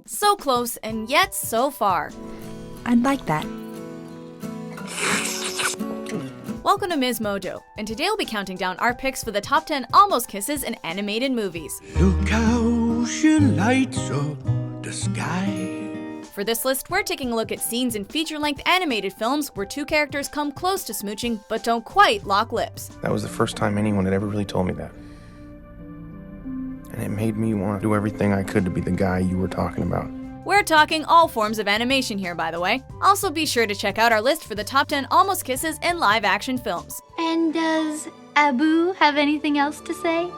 So close and yet so far. I'd like that. Welcome to MsMojo, and today we'll be counting down our picks for the top 10 almost kisses in animated movies. Look how she lights up the sky. For this list, we're taking a look at scenes in feature-length animated films where two characters come close to smooching but don't quite lock lips. That was the first time anyone had ever really told me that. And it made me want to do everything I could to be the guy you were talking about. We're talking all forms of animation here, by the way. Also be sure to check out our list for the top 10 almost kisses in live-action films. And does Abu have anything else to say?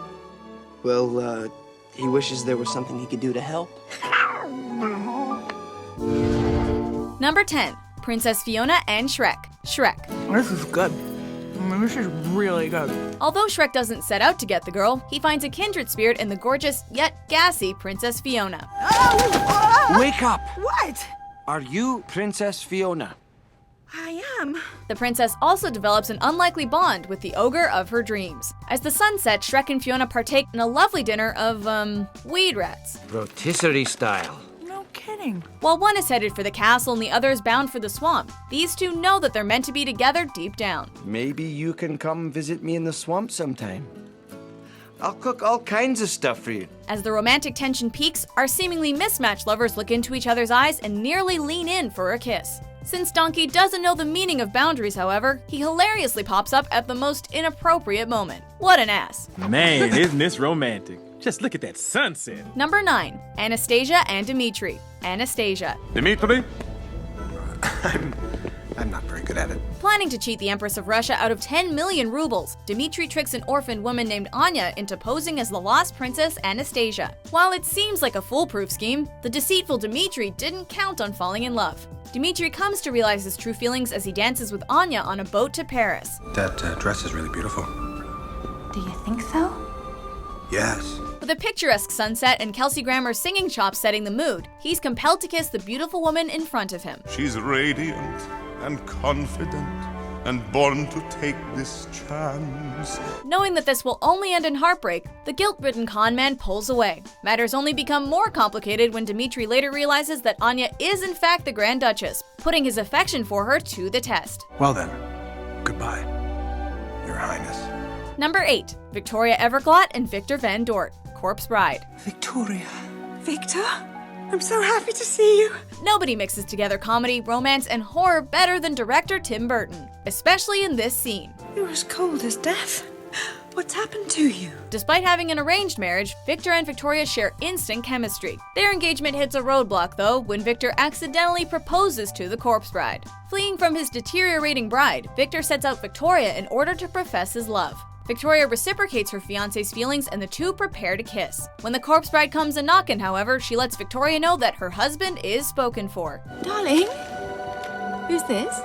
Well, he wishes there was something he could do to help. Number 10. Princess Fiona and Shrek. Shrek. This is good. This is really good. Although Shrek doesn't set out to get the girl, he finds a kindred spirit in the gorgeous yet gassy Princess Fiona. Wake up! What? Are you Princess Fiona? I am. The princess also develops an unlikely bond with the ogre of her dreams. As the sun sets, Shrek and Fiona partake in a lovely dinner of, weed rats. Rotisserie style. No kidding. While one is headed for the castle and the other is bound for the swamp, these two know that they're meant to be together deep down. Maybe you can come visit me in the swamp sometime. I'll cook all kinds of stuff for you. As the romantic tension peaks, our seemingly mismatched lovers look into each other's eyes and nearly lean in for a kiss. Since Donkey doesn't know the meaning of boundaries, however, he hilariously pops up at the most inappropriate moment. What an ass. Man, isn't this romantic? Just look at that sunset. Number 9. Anastasia and Dimitri. Anastasia. Dimitri? I'm not very good at it. Planning to cheat the Empress of Russia out of 10 million rubles, Dimitri tricks an orphaned woman named Anya into posing as the lost princess Anastasia. While it seems like a foolproof scheme, the deceitful Dimitri didn't count on falling in love. Dimitri comes to realize his true feelings as he dances with Anya on a boat to Paris. That dress is really beautiful. Do you think so? Yes. With a picturesque sunset and Kelsey Grammer's singing chops setting the mood, he's compelled to kiss the beautiful woman in front of him. She's radiant and confident and born to take this chance. Knowing that this will only end in heartbreak, the guilt-ridden con man pulls away. Matters only become more complicated when Dimitri later realizes that Anya is in fact the Grand Duchess, putting his affection for her to the test. Well then, goodbye, Your Highness. Number 8. Victoria Everglot and Victor Van Dort. Corpse Bride. Victoria. Victor? I'm so happy to see you. Nobody mixes together comedy, romance, and horror better than director Tim Burton, especially in this scene. You're as cold as death. What's happened to you? Despite having an arranged marriage, Victor and Victoria share instant chemistry. Their engagement hits a roadblock, though, when Victor accidentally proposes to the corpse bride. Fleeing from his deteriorating bride, Victor sets out Victoria in order to profess his love. Victoria reciprocates her fiancé's feelings and the two prepare to kiss. When the corpse bride comes a knockin', however, she lets Victoria know that her husband is spoken for. Darling? Who's this?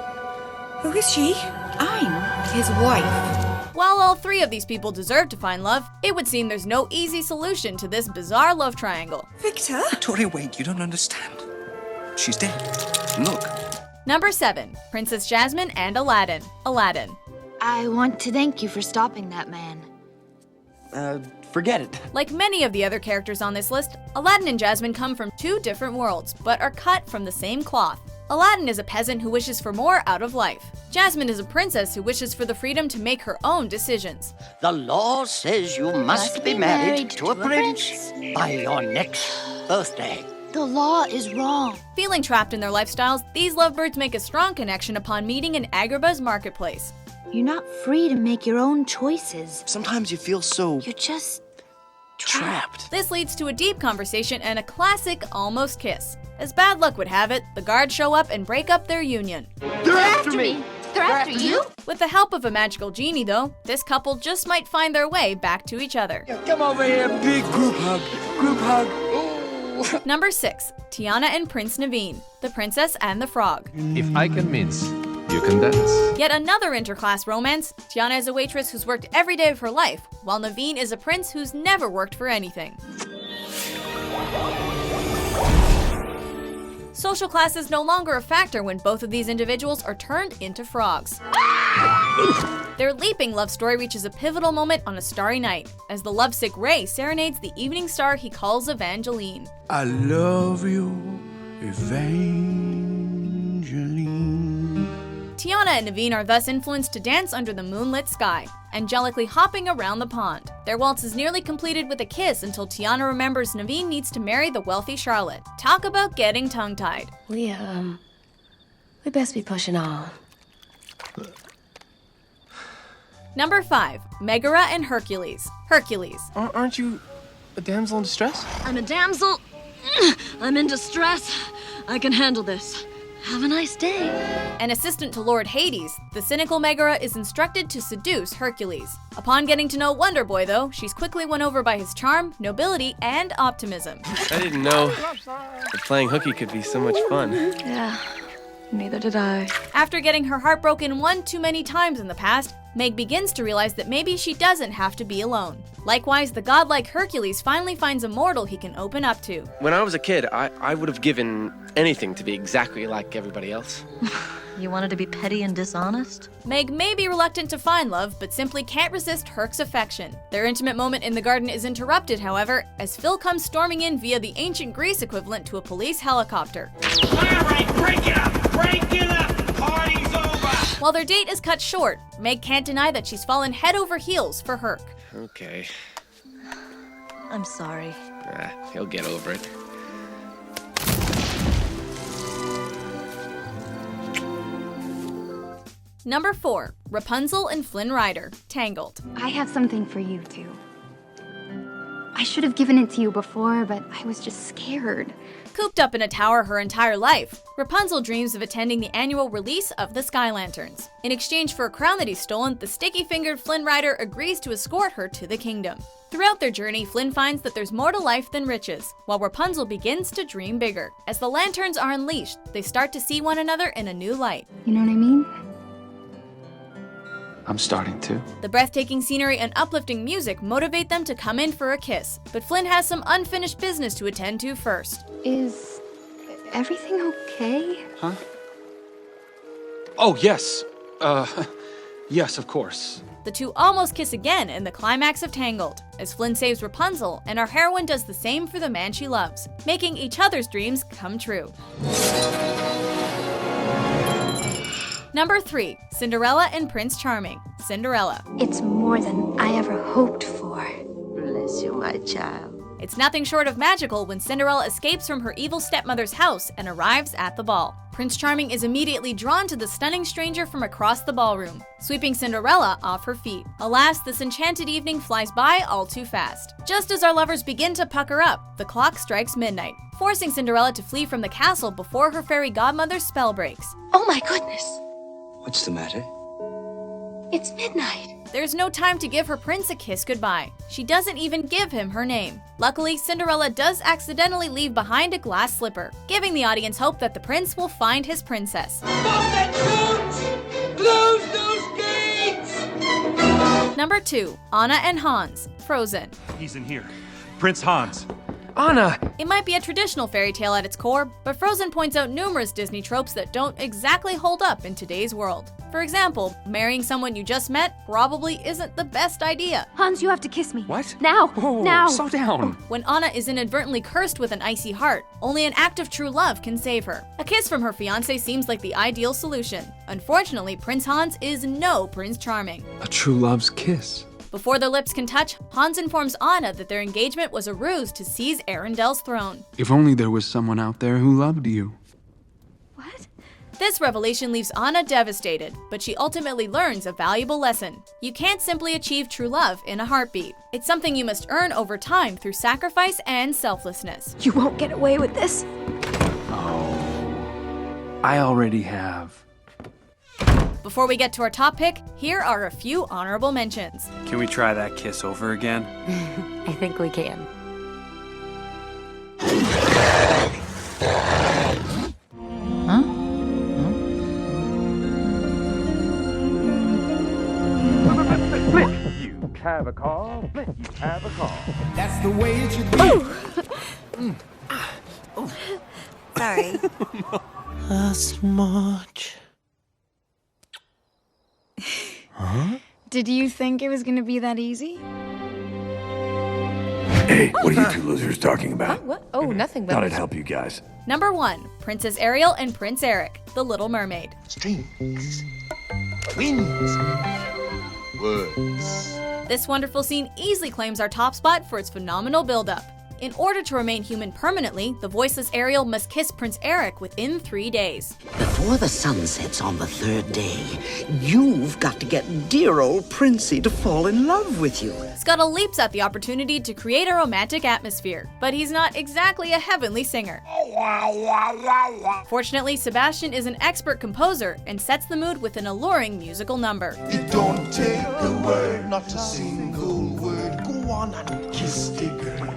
Who is she? I'm his wife. While all three of these people deserve to find love, it would seem there's no easy solution to this bizarre love triangle. Victor? Victoria, wait, you don't understand. She's dead. Look. Number 7. Princess Jasmine and Aladdin. Aladdin. I want to thank you for stopping that man. Forget it. Like many of the other characters on this list, Aladdin and Jasmine come from two different worlds, but are cut from the same cloth. Aladdin is a peasant who wishes for more out of life. Jasmine is a princess who wishes for the freedom to make her own decisions. The law says you must be married to a prince by your next birthday. The law is wrong. Feeling trapped in their lifestyles, these lovebirds make a strong connection upon meeting in Agrabah's marketplace. You're not free to make your own choices. Sometimes you feel so You're just trapped. This leads to a deep conversation and a classic almost kiss. As bad luck would have it, the guards show up and break up their union. They're after me! They're after you? With the help of a magical genie, though, this couple just might find their way back to each other. Come over here, big group hug. Group hug. Ooh. Number 6. Tiana and Prince Naveen. The Princess and the Frog. If I can mince, you can dance. Yet another interclass romance. Tiana is a waitress who's worked every day of her life, while Naveen is a prince who's never worked for anything. Social class is no longer a factor when both of these individuals are turned into frogs. Their leaping love story reaches a pivotal moment on a starry night, as the lovesick Ray serenades the evening star he calls Evangeline. I love you, Evangeline. Tiana and Naveen are thus influenced to dance under the moonlit sky, angelically hopping around the pond. Their waltz is nearly completed with a kiss until Tiana remembers Naveen needs to marry the wealthy Charlotte. Talk about getting tongue-tied. We best be pushing on. Number 5. Megara and Hercules. Hercules. Aren't you a damsel in distress? I'm a damsel. I'm in distress. I can handle this. Have a nice day. An assistant to Lord Hades, the cynical Megara is instructed to seduce Hercules. Upon getting to know Wonder Boy, though, she's quickly won over by his charm, nobility, and optimism. I didn't know that playing hooky could be so much fun. Yeah, neither did I. After getting her heart broken one too many times in the past, Meg begins to realize that maybe she doesn't have to be alone. Likewise, the godlike Hercules finally finds a mortal he can open up to. When I was a kid, I would have given anything to be exactly like everybody else. You wanted to be petty and dishonest? Meg may be reluctant to find love, but simply can't resist Herc's affection. Their intimate moment in the garden is interrupted, however, as Phil comes storming in via the ancient Greece equivalent to a police helicopter. All right, break it up! Break it up! Party's over! While their date is cut short, Meg can't deny that she's fallen head over heels for Herc. Okay. I'm sorry. He'll get over it. Number 4. Rapunzel and Flynn Rider. Tangled. I have something for you, too. I should have given it to you before, but I was just scared. Cooped up in a tower her entire life, Rapunzel dreams of attending the annual release of the Sky Lanterns. In exchange for a crown that he's stolen, the sticky-fingered Flynn Rider agrees to escort her to the kingdom. Throughout their journey, Flynn finds that there's more to life than riches, while Rapunzel begins to dream bigger. As the lanterns are unleashed, they start to see one another in a new light. You know what I mean? I'm starting to. The breathtaking scenery and uplifting music motivate them to come in for a kiss, but Flynn has some unfinished business to attend to first. Is everything okay? Huh? Oh, yes. Yes, of course. The two almost kiss again in the climax of Tangled, as Flynn saves Rapunzel and our heroine does the same for the man she loves, making each other's dreams come true. Number 3. Cinderella and Prince Charming. Cinderella. It's more than I ever hoped for. Bless you, my child. It's nothing short of magical when Cinderella escapes from her evil stepmother's house and arrives at the ball. Prince Charming is immediately drawn to the stunning stranger from across the ballroom, sweeping Cinderella off her feet. Alas, this enchanted evening flies by all too fast. Just as our lovers begin to pucker up, the clock strikes midnight, forcing Cinderella to flee from the castle before her fairy godmother's spell breaks. Oh my goodness! What's the matter? It's midnight. There's no time to give her prince a kiss goodbye. She doesn't even give him her name. Luckily, Cinderella does accidentally leave behind a glass slipper, giving the audience hope that the prince will find his princess. Stop that coach! Close those gates! Number 2. Anna and Hans. Frozen. He's in here. Prince Hans. Anna! It might be a traditional fairy tale at its core, but Frozen points out numerous Disney tropes that don't exactly hold up in today's world. For example, marrying someone you just met probably isn't the best idea. Hans, you have to kiss me. What? Now! Whoa, now! Slow down. When Anna is inadvertently cursed with an icy heart, only an act of true love can save her. A kiss from her fiancé seems like the ideal solution. Unfortunately, Prince Hans is no Prince Charming. A true love's kiss. Before their lips can touch, Hans informs Anna that their engagement was a ruse to seize Arendelle's throne. If only there was someone out there who loved you. What? This revelation leaves Anna devastated, but she ultimately learns a valuable lesson. You can't simply achieve true love in a heartbeat. It's something you must earn over time through sacrifice and selflessness. You won't get away with this. Oh, I already have. Before we get to our top pick, here are a few honorable mentions. Can we try that kiss over again? I think we can. You have a call. You have a call. That's the way it should be. Sorry. A smooch. Huh? Did you think it was gonna be that easy? Hey, what are you two losers talking about? What? Oh, nothing but. Thought I'd help you guys. Number 1, Princess Ariel and Prince Eric, The Little Mermaid. Strings. Winds. Words. This wonderful scene easily claims our top spot for its phenomenal build-up. In order to remain human permanently, the voiceless Ariel must kiss Prince Eric within 3 days. Before the sun sets on the 3rd day, you've got to get dear old Princey to fall in love with you. Scuttle leaps at the opportunity to create a romantic atmosphere, but he's not exactly a heavenly singer. Fortunately, Sebastian is an expert composer and sets the mood with an alluring musical number. It don't take a word, not a single word. Go on and kiss the girl.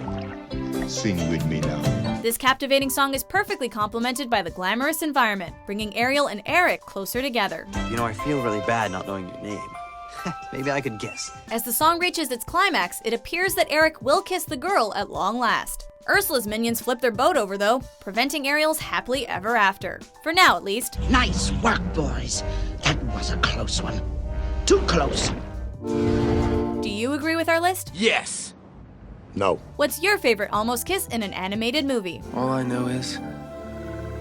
Sing with me now. This captivating song is perfectly complemented by the glamorous environment, bringing Ariel and Eric closer together. You know, I feel really bad not knowing your name. Maybe I could guess. As the song reaches its climax, it appears that Eric will kiss the girl at long last. Ursula's minions flip their boat over, though, preventing Ariel's happily ever after. For now, at least. Nice work, boys. That was a close one. Too close. Do you agree with our list? Yes. No. What's your favorite almost kiss in an animated movie? All I know is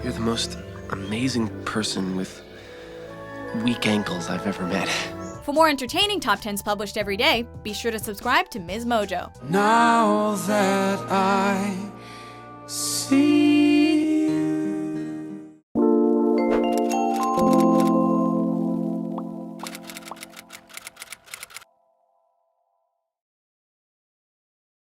you're the most amazing person with weak ankles I've ever met. For more entertaining top 10s published every day, be sure to subscribe to MsMojo. Now that I see